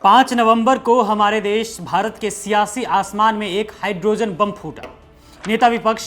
5 नवंबर को हमारे देश भारत के सियासी आसमान में एक हाइड्रोजन बम फूटा। नेता विपक्ष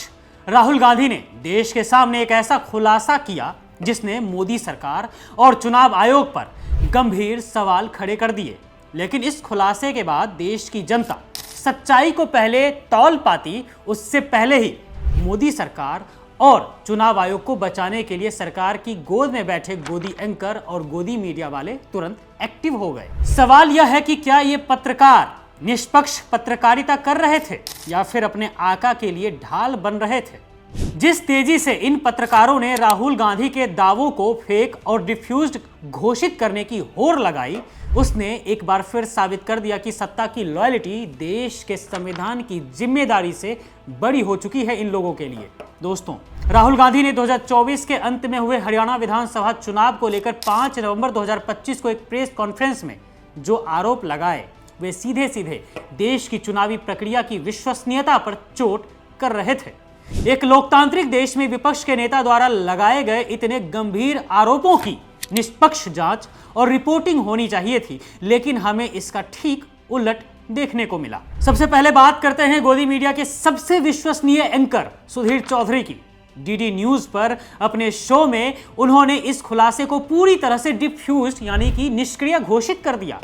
राहुल गांधी ने देश के सामने एक ऐसा खुलासा किया जिसने मोदी सरकार और चुनाव आयोग पर गंभीर सवाल खड़े कर दिए। लेकिन इस खुलासे के बाद देश की जनता सच्चाई को पहले तौल पाती, उससे पहले ही मोदी सरकार और चुनाव आयोग को बचाने के लिए सरकार की गोद में बैठे गोदी एंकर और गोदी मीडिया वाले तुरंत एक्टिव हो गए। सवाल यह है कि क्या ये पत्रकार निष्पक्ष पत्रकारिता कर रहे थे या फिर अपने आका के लिए ढाल बन रहे थे। जिस तेजी से इन पत्रकारों ने राहुल गांधी के दावों को फेक और डिफ्यूज्ड घोषित करने की होड़ लगाई, उसने एक बार फिर साबित कर दिया कि सत्ता की लॉयल्टी देश के संविधान की जिम्मेदारी से बड़ी हो चुकी है इन लोगों के लिए। दोस्तों, राहुल गांधी ने 2024 के अंत में हुए हरियाणा विधानसभा चुनाव को लेकर 5 नवंबर 2025 को एक प्रेस कॉन्फ्रेंस में जो आरोप लगाए, वे सीधे सीधे देश की चुनावी प्रक्रिया की विश्वसनीयता पर चोट कर रहे थे। एक लोकतांत्रिक देश में विपक्ष के नेता द्वारा लगाए गए इतने गंभीर आरोपों की निष्पक्ष जांच और रिपोर्टिंग होनी चाहिए थी, लेकिन हमें इसका ठीक उलट देखने को मिला। सबसे पहले बात करते हैं गोदी मीडिया के सबसे विश्वसनीय एंकर सुधीर चौधरी की। डीडी न्यूज पर अपने शो में उन्होंने इस खुलासे को पूरी तरह से डिफ्यूज्ड यानी कि निष्क्रिय घोषित कर दिया।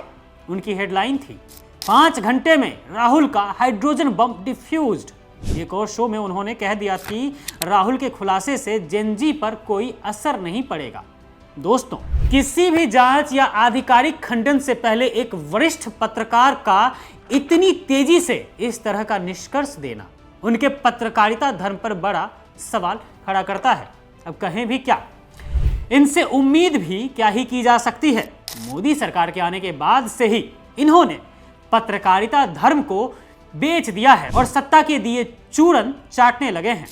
उनकी हेडलाइन थी 5 घंटे में राहुल का हाइड्रोजन बम डिफ्यूज्ड। एक और शो में उन्होंने कह दिया कि राहुल के खुलासे से जेनजी पर कोई असर नहीं पड़ेगा। दोस्तों, किसी भी जांच या आधिकारिक खंडन से पहले एक वरिष्ठ पत्रकार का इतनी तेजी से इस तरह का निष्कर्ष देना उनके पत्रकारिता धर्म पर बड़ा सवाल खड़ा करता है। अब कहें भी क्या, इनसे उम्मीद भी क्या ही की जा सकती है। मोदी सरकार के आने के बाद से ही इन्होंने पत्रकारिता धर्म को बेच दिया है और सत्ता के दिए चूरन चाटने लगे हैं।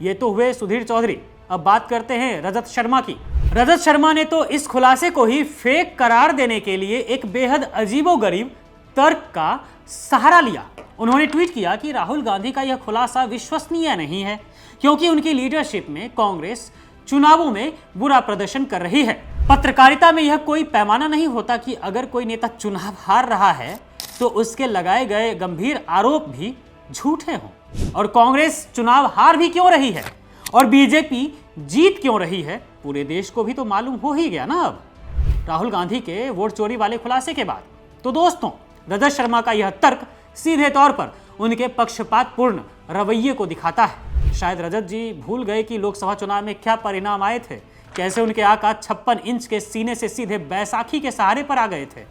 ये तो हुए सुधीर चौधरी। अब बात करते हैं रजत शर्मा की। रजत शर्मा ने तो इस खुलासे को ही फेक करार देने के लिए एक बेहद अजीबोगरीब तर्क का सहारा लिया। उन्होंने ट्वीट किया कि राहुल गांधी का यह खुलासा विश्वसनीय नहीं है क्योंकि उनकी लीडरशिप में कांग्रेस चुनावों में बुरा प्रदर्शन कर रही है। पत्रकारिता में यह कोई पैमाना नहीं होता कि अगर कोई नेता चुनाव हार रहा है तो उसके लगाए गए गंभीर आरोप भी झूठे हों। और कांग्रेस चुनाव हार भी क्यों रही है और बीजेपी जीत क्यों रही है, पूरे देश को भी तो मालूम हो ही गया ना अब राहुल गांधी के वोट चोरी वाले खुलासे के बाद। तो दोस्तों, रजत शर्मा का यह तर्क सीधे तौर पर उनके पक्षपातपूर्ण रवैये को दिखाता है। शायद रजत जी भूल गए कि लोकसभा चुनाव में क्या परिणाम आए थे, कैसे उनके आका 56 इंच के सीने से सीधे बैसाखी के सहारे पर आ गए थे।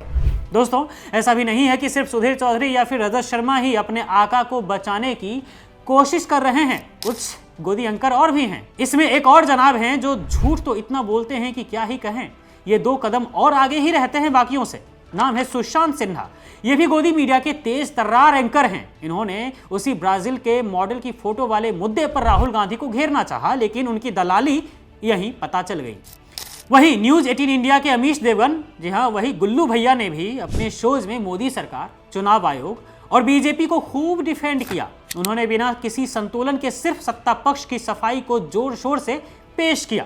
दोस्तों, ऐसा भी नहीं है कि सिर्फ सुधीर चौधरी या फिर रजत शर्मा ही अपने आका को बचाने की कोशिश कर रहे हैं, कुछ गोदी एंकर और भी हैं। इसमें एक और जनाब हैं जो झूठ तो इतना बोलते हैं कि क्या ही कहें। ये 2 कदम और आगे ही रहते हैं बाकियों से। नाम है सुशांत सिन्हा। ये भी गोदी मीडिया के तेज तर्रार एंकर हैं। इन्होंने उसी ब्राजील के मॉडल की फोटो वाले मुद्दे पर राहुल गांधी को घेरना चाहा, लेकिन उनकी दलाली यहीं पता चल गई। वहीं न्यूज 18 इंडिया के अमीश देवगन, जी हाँ वही गुल्लू भैया, ने भी अपने शोज में मोदी सरकार, चुनाव आयोग और बीजेपी को खूब डिफेंड किया। उन्होंने बिना किसी संतुलन के सिर्फ सत्ता पक्ष की सफाई को जोर शोर से पेश किया।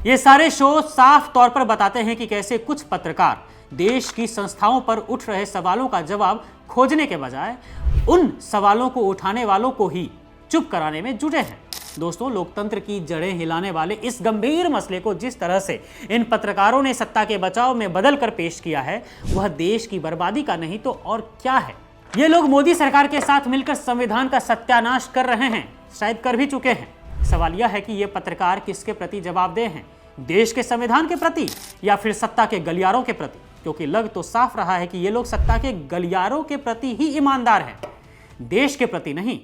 ये सारे शो साफ तौर पर बताते हैं कि कैसे कुछ पत्रकार देश की संस्थाओं पर उठ रहे सवालों का जवाब खोजने के बजाय उन सवालों को उठाने वालों को ही चुप कराने में जुटे हैं। दोस्तों, लोकतंत्र की जड़ें हिलाने वाले इस गंभीर मसले को जिस तरह से इन पत्रकारों ने सत्ता के बचाव में बदल कर पेश किया है, वह देश की बर्बादी का नहीं तो और क्या है। ये लोग मोदी सरकार के साथ मिलकर संविधान का सत्यानाश कर रहे हैं, शायद कर भी चुके हैं। सवाल यह है कि ये पत्रकार किसके प्रति जवाबदेह हैं, देश के संविधान के प्रति या फिर सत्ता के गलियारों के प्रति? क्योंकि लग तो साफ रहा है कि ये लोग सत्ता के गलियारों के प्रति ही ईमानदार हैं, देश के प्रति नहीं।